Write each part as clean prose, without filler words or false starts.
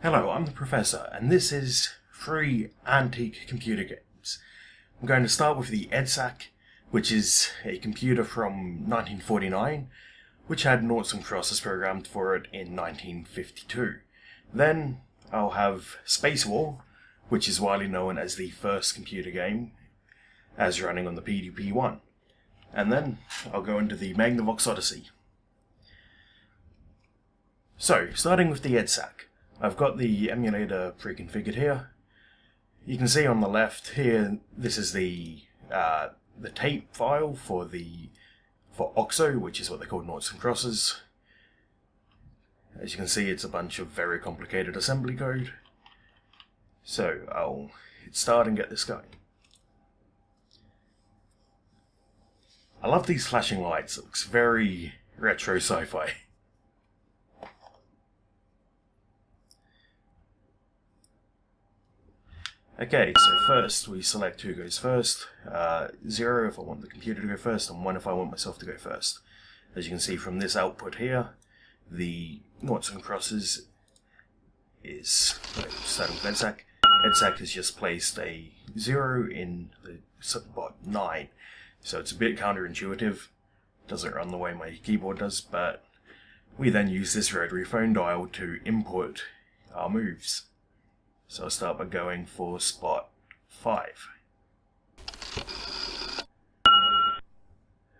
Hello, I'm the Professor, and this is Free Antique Computer Games. I'm going to start with the EDSAC, which is a computer from 1949, which had noughts and crosses programmed for it in 1952. Then I'll have Space War, which is widely known as the first computer game, as running on the PDP-1. And then I'll go into the Magnavox Odyssey. So, starting with the EDSAC. I've got the emulator pre-configured here. You can see on the left here, this is the tape file for OXO, which is what they call noughts and crosses. As you can see, it's a bunch of very complicated assembly code. So I'll hit start and get this going. I love these flashing lights. It looks very retro sci-fi. Okay, so first we select who goes first. 0 if I want the computer to go first, and 1 if I want myself to go first. As you can see from this output here, the noughts and crosses is starting with EDSAC. EDSAC has just placed a 0 in the spot 9, so it's a bit counterintuitive. Doesn't run the way my keyboard does, but we then use this rotary phone dial to input our moves. So I'll start by going for spot 5.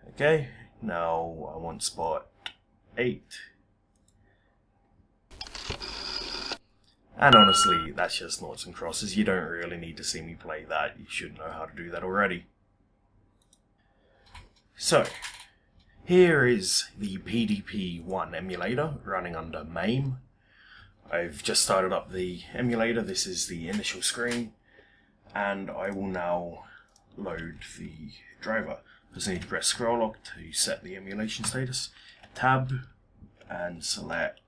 Okay, now I want spot 8. And honestly, that's just noughts and crosses. You don't really need to see me play that. You should know how to do that already. So, here is the PDP-1 emulator running under MAME. I've just started up the emulator. This is the initial screen, and I will now load the driver. I just need to press scroll lock to set the emulation status, tab, and select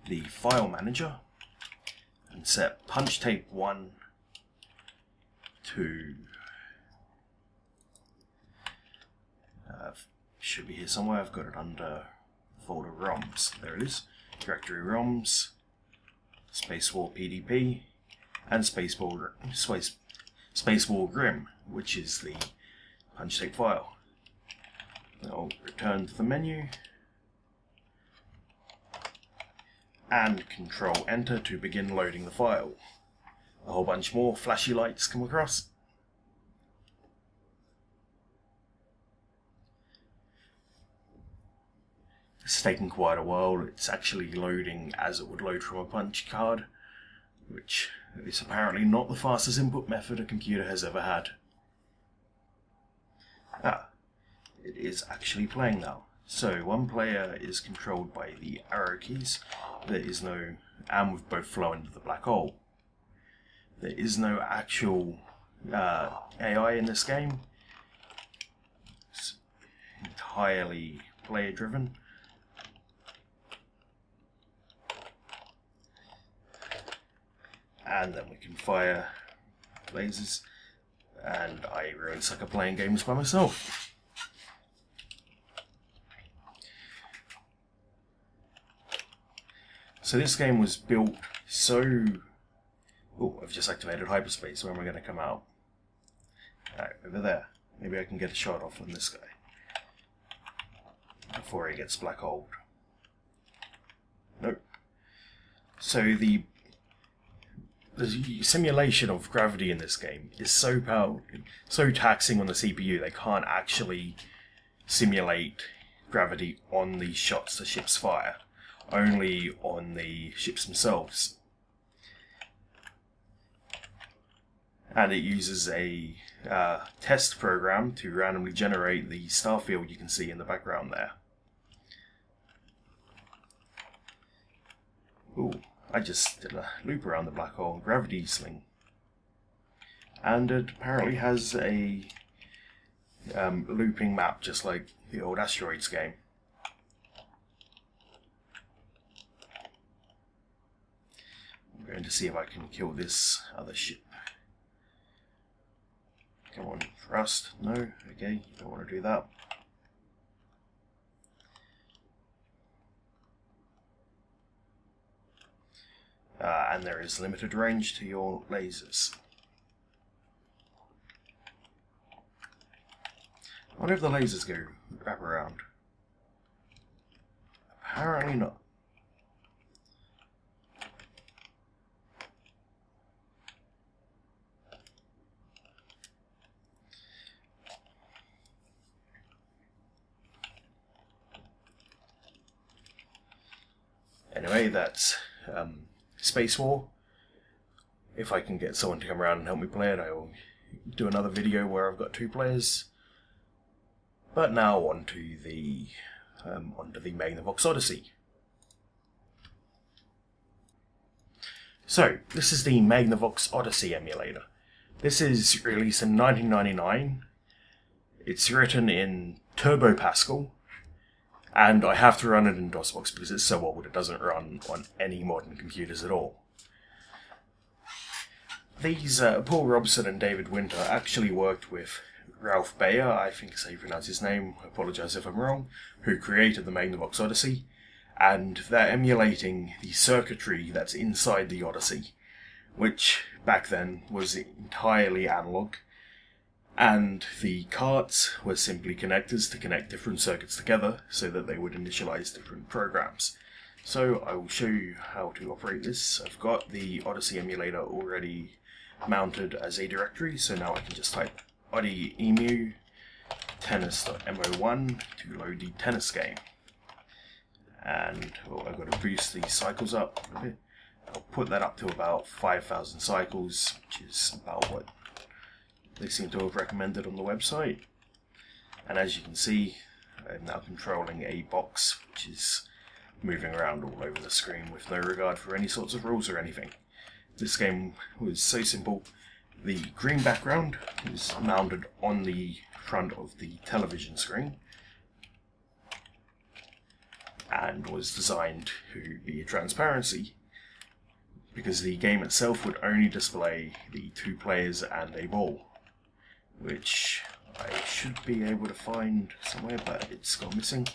the file manager, and set punch tape 1 to should be here somewhere. I've got it under folder ROMs. There it is. Directory ROMs, spacewar PDP, and spacewar.rim, which is the punch tape file. I'll return to the menu and Ctrl+Enter to begin loading the file. A whole bunch more flashy lights come across. It's taken quite a while. It's actually loading as it would load from a punch card, which is apparently not the fastest input method a computer has ever had. It is actually playing now. So one player is controlled by the arrow keys. There is no, and with both flow into the black hole. There is no actual AI in this game. It's entirely player driven. And then we can fire lasers, and I really suck at playing games by myself. So this game was built so... Oh, I've just activated hyperspace. Where am I going to come out? Alright, over there. Maybe I can get a shot off on this guy before he gets black holed. Nope. So the simulation of gravity in this game is so taxing on the CPU. They can't actually simulate gravity on the shots the ships fire, only on the ships themselves. And it uses a test program to randomly generate the star field you can see in the background there. Ooh. I just did a loop around the black hole gravity sling, and it apparently has a looping map just like the old Asteroids game. I'm going to see if I can kill this other ship. Come on, thrust. No? Okay, you don't want to do that. and there is limited range to your lasers. I wonder if the lasers go wrap around. Apparently not. Anyway, that's Space War. If I can get someone to come around and help me play it, I will do another video where I've got 2 players. But now onto the Magnavox Odyssey. So, this is the Magnavox Odyssey emulator. This is released in 1999. It's written in Turbo Pascal, and I have to run it in DOSBox because it's so old it doesn't run on any modern computers at all. These Paul Robson and David Winter actually worked with Ralph Bayer, I think is how you pronounce his name, I apologise if I'm wrong, who created the Magnavox Odyssey, and they're emulating the circuitry that's inside the Odyssey, which back then was entirely analog, and the carts were simply connectors to connect different circuits together so that they would initialize different programs. So I will show you how to operate this. I've got the Odyssey emulator already mounted as a directory, so now I can just type emu tennis.mo1 to load the tennis game. And I've got to boost the cycles up a bit. I'll put that up to about 5,000 cycles, which is about what they seem to have recommended on the website. And as you can see, I'm now controlling a box which is moving around all over the screen with no regard for any sorts of rules or anything. This game was so simple. The green background is mounted on the front of the television screen and was designed to be a transparency because the game itself would only display the 2 players and a ball, which I should be able to find somewhere, but it's gone missing,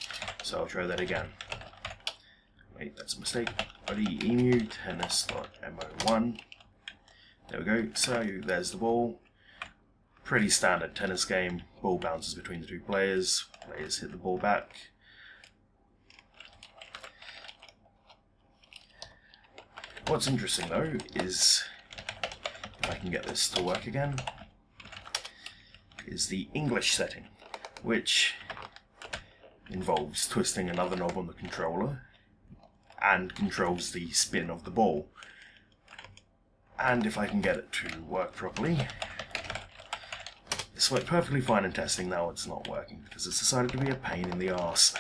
so I'll try that again. Wait, that's a mistake. emu tennis.mo1. There we go, so there's the ball. Pretty standard tennis game. Ball bounces between the 2 players. Players hit the ball back. What's interesting though is, if I can get this to work again, is the English setting, which involves twisting another knob on the controller and controls the spin of the ball. And if I can get it to work properly, this worked perfectly fine in testing. Now it's not working because it's decided to be a pain in the arse.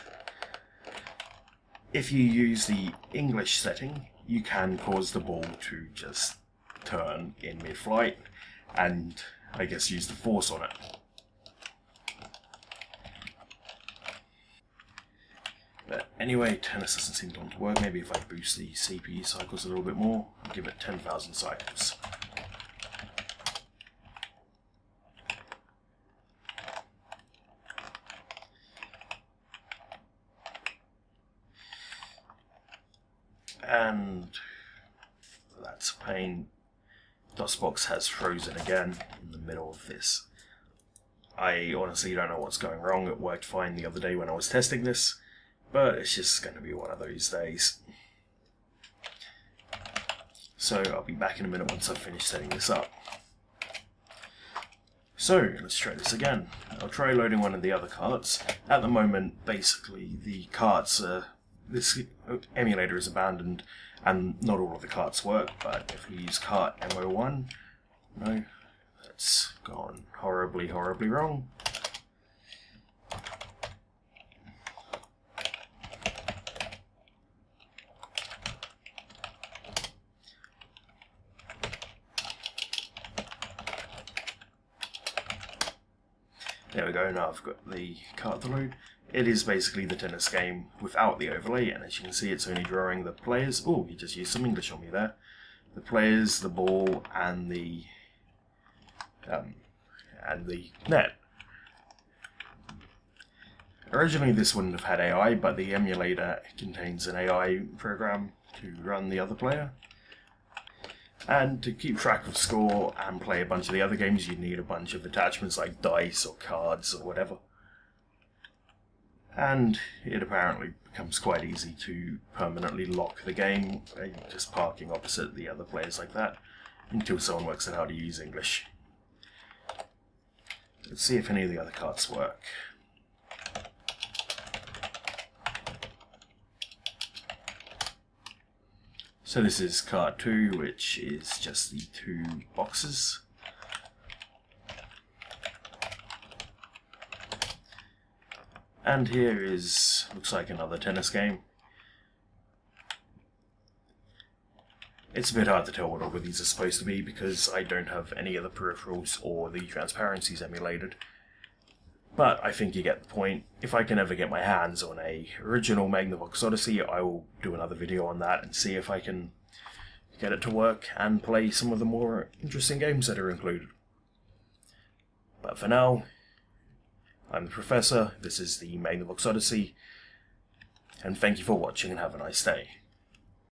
If you use the English setting, you can cause the ball to just turn in mid-flight and I guess use the force on it. But anyway, tennis doesn't seem to want to work. Maybe if I boost the CPU cycles a little bit more, I'll give it 10,000 cycles. And that's a pain. DOSBox has frozen again in the middle of this. I honestly don't know what's going wrong. It worked fine the other day when I was testing this, but it's just going to be one of those days. So I'll be back in a minute once I've finished setting this up. So let's try this again. I'll try loading one of the other carts. At the moment, basically, the carts this emulator is abandoned and not all of the carts work, but if we use cart MO1, no, that's gone horribly, horribly wrong. There we go, now I've got the cart to load. It is basically the tennis game without the overlay, and as you can see it's only drawing the players. Oh, he just used some English on me there. The players, the ball, and the net. Originally this wouldn't have had AI, but the emulator contains an AI program to run the other player. And to keep track of score and play a bunch of the other games, you need a bunch of attachments like dice or cards or whatever. And it apparently becomes quite easy to permanently lock the game, just parking opposite the other players like that, until someone works out how to use English. Let's see if any of the other cards work. So this is card 2, which is just the 2 boxes. And here is, looks like another tennis game. It's a bit hard to tell what all of these are supposed to be because I don't have any of the peripherals or the transparencies emulated. But I think you get the point. If I can ever get my hands on a original Magnavox Odyssey, I will do another video on that and see if I can get it to work and play some of the more interesting games that are included. But for now, I'm the Professor, this is the Magnavox Odyssey, and thank you for watching and have a nice day.